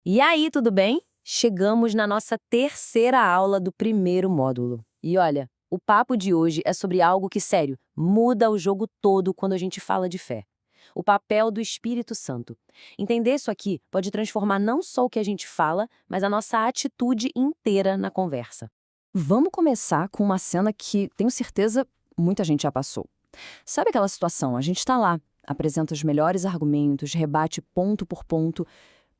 E aí, tudo bem? Chegamos na nossa terceira aula do primeiro módulo. E olha, o papo de hoje é sobre algo que, sério, muda o jogo todo quando a gente fala de fé. O papel do Espírito Santo. Entender isso aqui pode transformar não só o que a gente fala, mas a nossa atitude inteira na conversa. Vamos começar com uma cena que, tenho certeza, muita gente já passou. Sabe aquela situação? A gente está lá, apresenta os melhores argumentos, rebate ponto por ponto,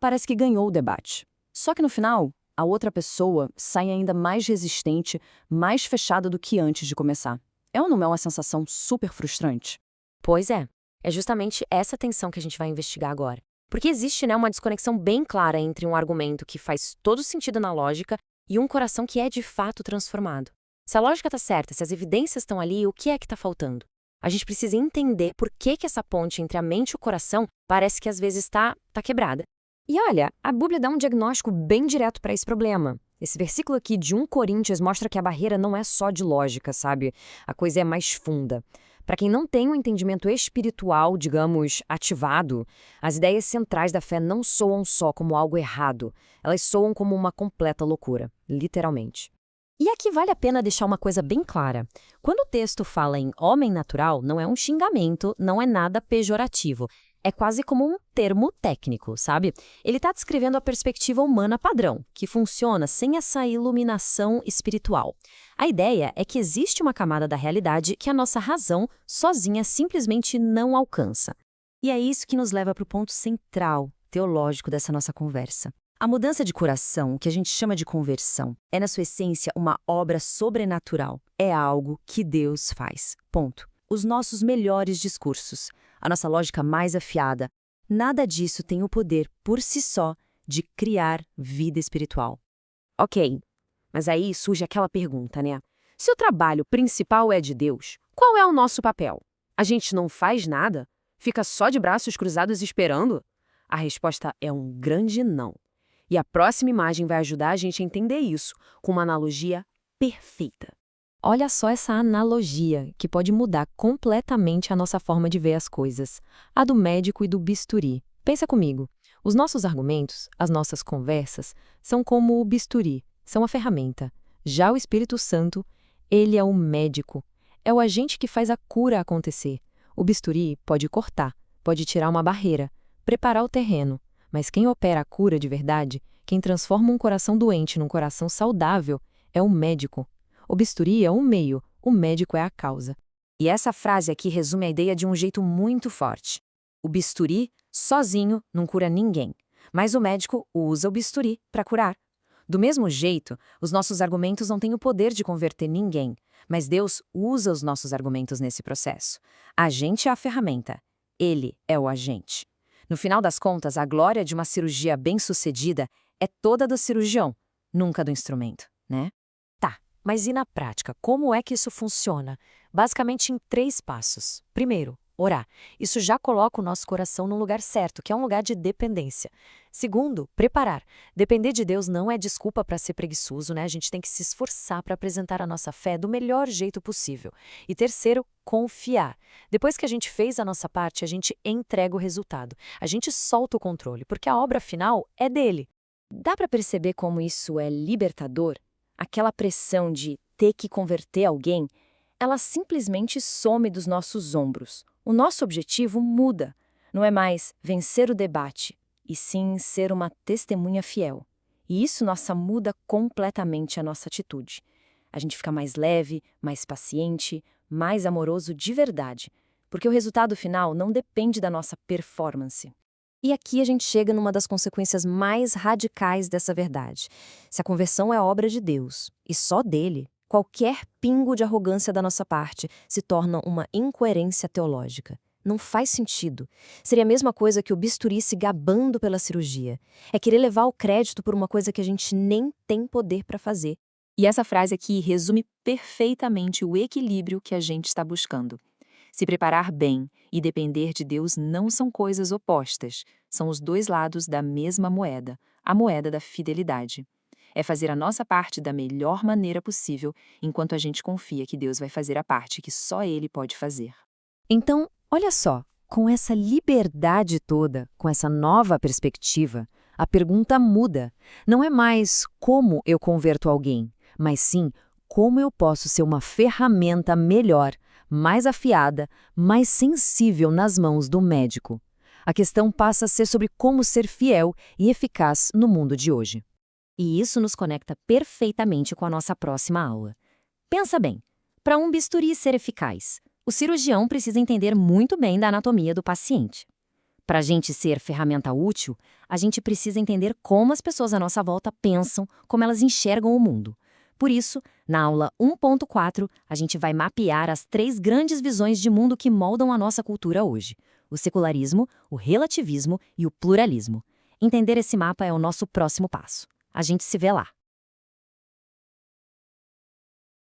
parece que ganhou o debate. Só que no final, a outra pessoa sai ainda mais resistente, mais fechada do que antes de começar. É ou não é uma sensação super frustrante? Pois é justamente essa tensão que a gente vai investigar agora. Porque existe, uma desconexão bem clara entre um argumento que faz todo sentido na lógica e um coração que é de fato transformado. Se a lógica está certa, se as evidências estão ali, o que é que está faltando? A gente precisa entender por que essa ponte entre a mente e o coração parece que às vezes está quebrada. E olha, a Bíblia dá um diagnóstico bem direto para esse problema. Esse versículo aqui de 1 Coríntios mostra que a barreira não é só de lógica, sabe? A coisa é mais funda. Para quem não tem um entendimento espiritual, digamos, ativado, as ideias centrais da fé não soam só como algo errado. Elas soam como uma completa loucura, literalmente. E aqui vale a pena deixar uma coisa bem clara. Quando o texto fala em homem natural, não é um xingamento, não é nada pejorativo. É quase como um termo técnico, sabe? Ele está descrevendo a perspectiva humana padrão, que funciona sem essa iluminação espiritual. A ideia é que existe uma camada da realidade que a nossa razão sozinha simplesmente não alcança. E é isso que nos leva para o ponto central, teológico dessa nossa conversa. A mudança de coração, que a gente chama de conversão, é na sua essência uma obra sobrenatural. É algo que Deus faz. Ponto. Os nossos melhores discursos, a nossa lógica mais afiada, nada disso tem o poder, por si só, de criar vida espiritual. Ok, mas aí surge aquela pergunta, né? Se o trabalho principal é de Deus, qual é o nosso papel? A gente não faz nada? Fica só de braços cruzados esperando? A resposta é um grande não. E a próxima imagem vai ajudar a gente a entender isso, com uma analogia perfeita. Olha só essa analogia, que pode mudar completamente a nossa forma de ver as coisas. A do médico e do bisturi. Pensa comigo. Os nossos argumentos, as nossas conversas, são como o bisturi, são a ferramenta. Já o Espírito Santo, ele é o médico. É o agente que faz a cura acontecer. O bisturi pode cortar, pode tirar uma barreira, preparar o terreno. Mas quem opera a cura de verdade, quem transforma um coração doente num coração saudável, é o médico. O bisturi é um meio, o médico é a causa. E essa frase aqui resume a ideia de um jeito muito forte. O bisturi, sozinho, não cura ninguém, mas o médico usa o bisturi para curar. Do mesmo jeito, os nossos argumentos não têm o poder de converter ninguém, mas Deus usa os nossos argumentos nesse processo. A gente é a ferramenta, Ele é o agente. No final das contas, a glória de uma cirurgia bem-sucedida é toda do cirurgião, nunca do instrumento, né? Mas e na prática, como é que isso funciona? Basicamente em 3 passos. Primeiro, orar. Isso já coloca o nosso coração no lugar certo, que é um lugar de dependência. Segundo, preparar. Depender de Deus não é desculpa para ser preguiçoso, né? A gente tem que se esforçar para apresentar a nossa fé do melhor jeito possível. E terceiro, confiar. Depois que a gente fez a nossa parte, a gente entrega o resultado. A gente solta o controle, porque a obra final é dele. Dá para perceber como isso é libertador? Aquela pressão de ter que converter alguém, ela simplesmente some dos nossos ombros. O nosso objetivo muda. Não é mais vencer o debate, e sim ser uma testemunha fiel. E isso, muda completamente a nossa atitude. A gente fica mais leve, mais paciente, mais amoroso de verdade, porque o resultado final não depende da nossa performance. E aqui a gente chega numa das consequências mais radicais dessa verdade. Se a conversão é obra de Deus, e só dele, qualquer pingo de arrogância da nossa parte se torna uma incoerência teológica. Não faz sentido. Seria a mesma coisa que o bisturi se gabando pela cirurgia. É querer levar o crédito por uma coisa que a gente nem tem poder para fazer. E essa frase aqui resume perfeitamente o equilíbrio que a gente está buscando. Se preparar bem e depender de Deus não são coisas opostas, são os dois lados da mesma moeda, a moeda da fidelidade. É fazer a nossa parte da melhor maneira possível, enquanto a gente confia que Deus vai fazer a parte que só Ele pode fazer. Então, olha só, com essa liberdade toda, com essa nova perspectiva, A pergunta muda. Não é mais como eu converto alguém, mas sim como eu posso ser uma ferramenta melhor, mais afiada, mais sensível nas mãos do médico. A questão passa a ser sobre como ser fiel e eficaz no mundo de hoje. E isso nos conecta perfeitamente com a nossa próxima aula. Pensa bem, para um bisturi ser eficaz, o cirurgião precisa entender muito bem da anatomia do paciente. Para a gente ser ferramenta útil, a gente precisa entender como as pessoas à nossa volta pensam, como elas enxergam o mundo. Por isso, na aula 1.4, a gente vai mapear as 3 grandes visões de mundo que moldam a nossa cultura hoje: o secularismo, o relativismo e o pluralismo. Entender esse mapa é o nosso próximo passo. A gente se vê lá.